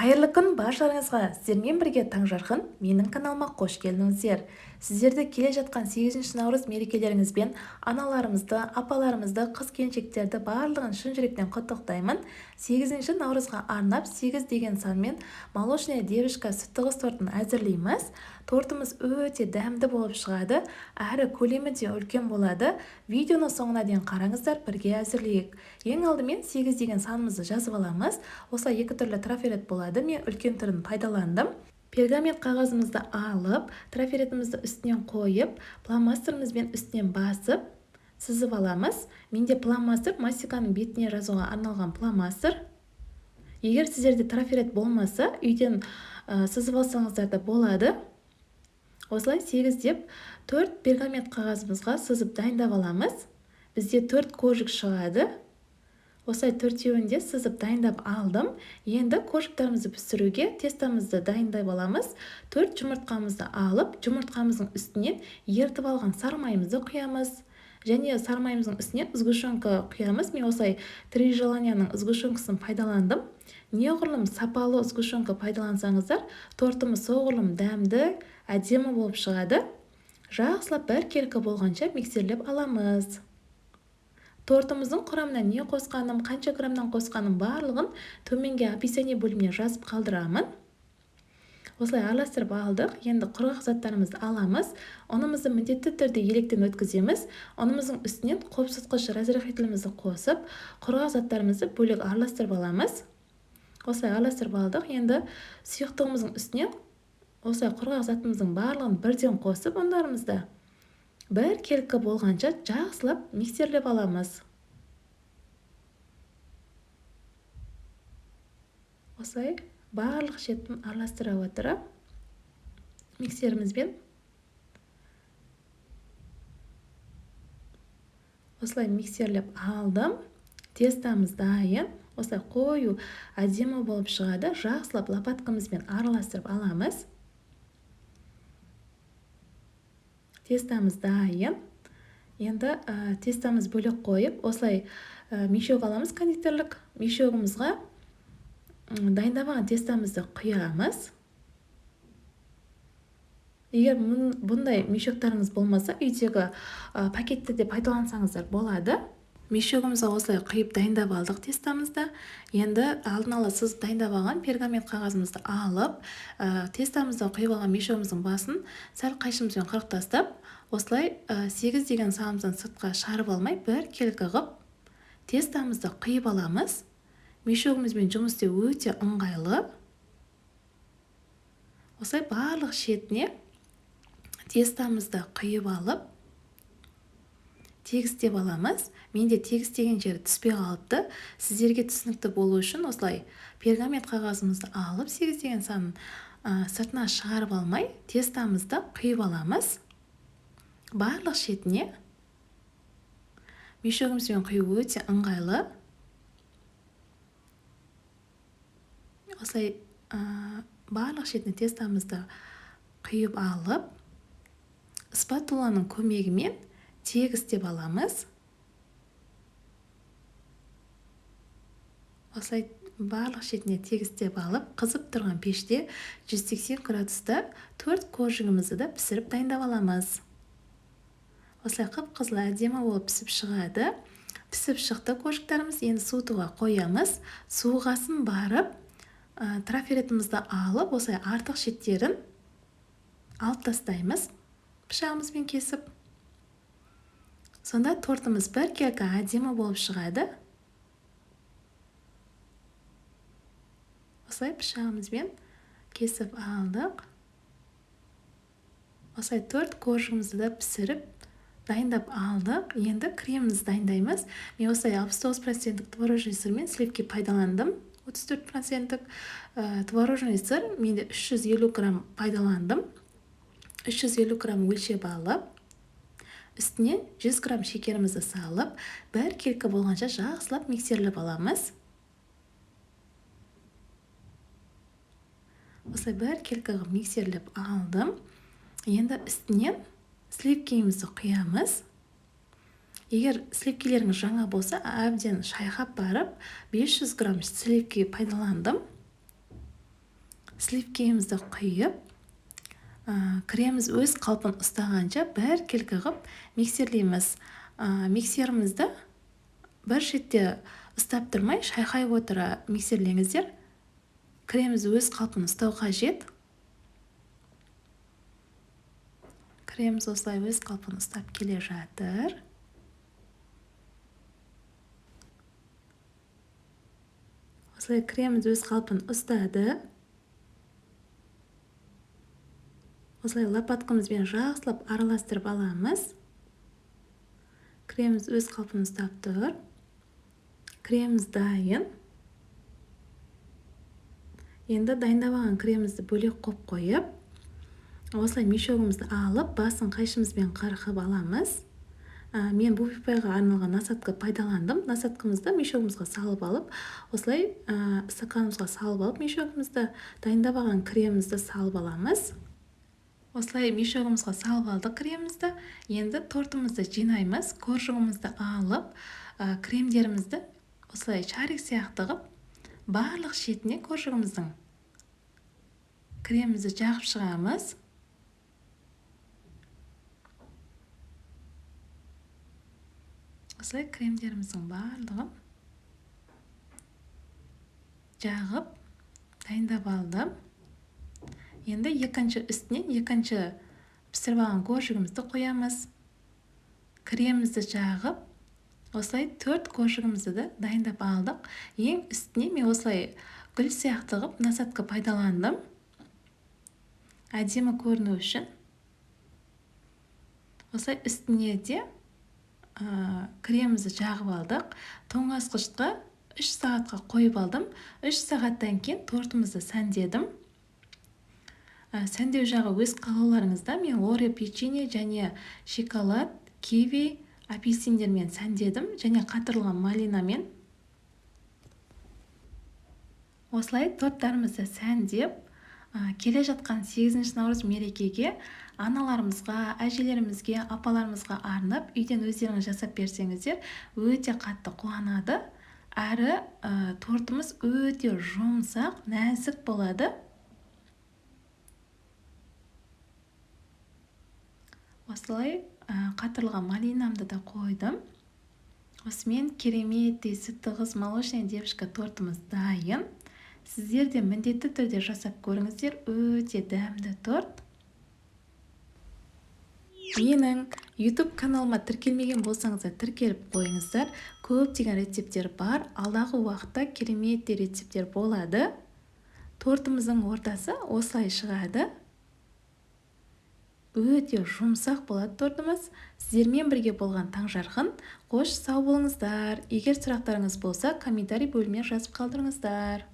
Қайырлы күн баршаларыңызға. Сіздермен бірге Таңжарқын менің каналыма қош келдіңіздер. Сіздерді келе жатқан 8 наурыз мерекелеріңізбен аналарымызды, апаларымызды, қыз-келіншектерді барлығын шын жүректен құттықтаймын. 8 наурызға арнап 8 деген санмен молочная девушка сүтті қыз тортын әзірлейміз. Тортымыз өте дәмді болып шығады, әрі көлемі де үлкен болады. Видеоны соңына дейін қараңыздар, бірге әзірлейік. Ең алдымен 8 деген санымызды жазып аламыз. Осылай екі түрлі трафарет болады. Мен үлкен түрін пайдаландым. Пергамент қағазымызды алып, трафаретімізді үстінен қойып, фломастерімізбен үстінен басып, сызып аламыз. Менде фломастер мастиканың бетіне жазуға арналған фломастер. Егер сіздерде трафарет болмаса, үйден сызып алсаңыздар да болады. Осылай 8 деп 4 пергамент қағазымызға сызып дайындап аламыз. Бізде 4 кожик шығады. Осылай 4-еуінде сызып дайындап алдым. Енді кожиктарымызды пісіруге тестамызды дайындай аламыз. 4 жұмыртқамызды алып, жұмыртқамыздың үстінен ертіп алған сармайымызды құямыз. Және сармайымыздың үстіне сгущенка құямыз. Мен осылай 3 желанияның сгущенкасын пайдаландым. Неғұрлым сапалы сгущенка пайдалансаңыздар, тортымыз соғұрлым дәмді, әдемі болып шығады. Жақсылап бір келкі болғанша миксерлеп аламыз. Тортымыздың құрамына не қосқаным, қанша граммнан қосқаным барлығын төменге описание бөліміне жазып қалдырамын. Осылай араластырып алдық. Енді құрғақ заттарымызды аламыз. Ұнымызды міндетті түрде електен өткіземіз. Ұнымыздың үстінен қопсытқыш разрыхлителімізді қосып, құрғақ заттарымызды бөлек араластырып аламыз. Осылай араластырып алдық. Енді сұйықтығымыздың үстінен осылай құрғақ затымыздың барлығын бірден қосып, ұндарымызды бір келкі болғанша жақсылап миксерлеп аламыз. Осылай барлық шетін араластыра отырып, миксерімізбен осылай миксерлеп алдым. Тестамыз дайын. Осылай қою әдемі болып шығады. Жақсылап лопаткамызбен араластырып аламыз. Тестамыз дайын. Енді тестамыз бөлек қойып, осылай мешок аламыз, кондитерлік мешогымызға дайындаған тестамызды құямыз. Егер бұндай мешоктарыңыз болмаса, үйдегі пакетті де пайдалансаңыздар болады. Мешогымызға осылай құйып дайындап алдық тестамызды. Енді алдын ала сызып дайындап алған пергамент қағазымызды алып, тестамызды құйып алған мешогымыздың басын сәл қайшымызбен қырып тастап, осылай 8 деген санымыздан сыртқа шығарып алмай, бір келкі қып тестамызды құйып аламыз. Мешогымызбен жұмыс істеу өте ыңғайлы. Осылай барлық шетіне тестамызды құйып алып, тегістеп аламыз. Менде тегістеген жері түспей қалыпты. Сіздерге түсінікті болу үшін осылай пергамент қағазымызды алып, 8 деген санын сыртына шығарып алмай, тестамызды құйып аламыз. Барлық шетіне мешогымызбен құю өте ыңғайлы. Осылай барлық шетіне тестамызды құйып алып, спатуланың көмегімен тегістеп аламыз. Осылай барлық шетіне тегістеп алып, қызып тұрған пеште 180 градуста 4 кожигімізді да пісіріп дайындап аламыз. Осылай қып-қызыл әдемі болып пісіп шығады. Пісіп шықты кожиктарымыз. Енді суытуға қоямыз. Суығасын барып, трафаретімізді алып, осылай артық шеттерін алып тастаймыз. Пышағымызбен кесіп. Сонда тортымыз бір келкі әдемі болып шығады. Осылай пышағымызбен кесіп алдық. Осылай 4 кожигімізді да пісіріп дайындап алдық. Енді кремімізді дайындаймыз. Мен осылай 69% творожный сыр мен сливки пайдаландым. 34% творожный сыр менде 350 грамм пайдаландым. 350 грамм өлшеп алып, үстіне 100 грамм шекерімізді салып, бір келкі болғанша жақсылап миксерлеп аламыз. Осылай бір келкі миксерлеп алдым. Енді үстіне сливкемізді құямыз. Егер сливкелеріңіз жаңа болса, әбден шайқап барып, 500 грамм сливки пайдаландым. сливкемізді құйып, креміміз өз қалпын ұстағанша біркелкі қылып миксерлейміз. Миксерімізді бір шетте ұстап тұрмай шайқай отыра миксерлеңіздер. Креміміз өз қалпын ұстау қажет. Креміміз осылай өз қалпын ұстап келе жатыр. Осылай креміміз өз қалпын ұстады. Осылай лопаткамызбен жақсылап араластырып аламыз. Креміміз өз қалпын ұстап тұр. Креміміз дайын. Енді дайындалған кремімізді бөлек қойып қойып, осылай мешогымызды алып, басын қайшымызбен қарқып аламыз. Мен буфайға арналған насадка пайдаландым. Насадкамызды мешогымызға салып алып, осылай стаканымызға салып алып, мешогымызды дайындап алған кремімізді салып аламыз. Осылай мешогымызға салып алдық кремімізді. Енді тортымызды жинаймыз. Коржығымызды алып, кремдерімізді осылай шарик сияқты қылып, барлық шетіне коржығымыздың кремімізді жағып шығамыз. Осылай кремдеріміздің барлығын жағып дайындап алдым. Енді үстінен екінші пісіріп алған коржығымызды қоямыз. Кремімізді жағып, осылай 4 коржығымызды да дайындап алдық. Ең үстіне мен осылай гүл сияқты қылып насадка пайдаландым. Әдемі көріну үшін. Осылай үстіне де кремімізді жағып алдық. Тоңазытқышқа 3 сағатқа қойып алдым. 3 сағаттан кейін тортымызды сәндедім. Сәндеу жағы өз қалауларыңызда. Мен орео печенье және шоколад, киви, апельсиндермен сәндедім және қатырылған малинамен. Осылай торттарымызды сәндеп, келе жатқан 8 наурыз мерекеге аналарымызға, әжелерімізге, апаларымызға арнап, үйден өздеріңіз жасап берсеңіздер, өте қатты қуанады. Әрі тортымыз өте жұмсақ, нәзік болады. Осылай қатырылған малинамды да қойдым. Осымен кереметтей сүтті қыз молочная девушка тортымыз дайын. Сіздер де міндетті түрде жасап көріңіздер, өте дәмді торт. Менің YouTube каналыма тіркелмеген болсаңыздар, тіркеліп қойыңыздар. Көптеген рецепттер бар. Алдағы уақытта кереметтей рецепттер болады. Тортымыздың ортасы осылай шығады. Өте жұмсақ болады тортымыз. Сіздермен бірге болған Таңжарқын. Қош сау болыңыздар. Егер сұрақтарыңыз болса, комментарий бөліміне жазып қалдырыңыздар.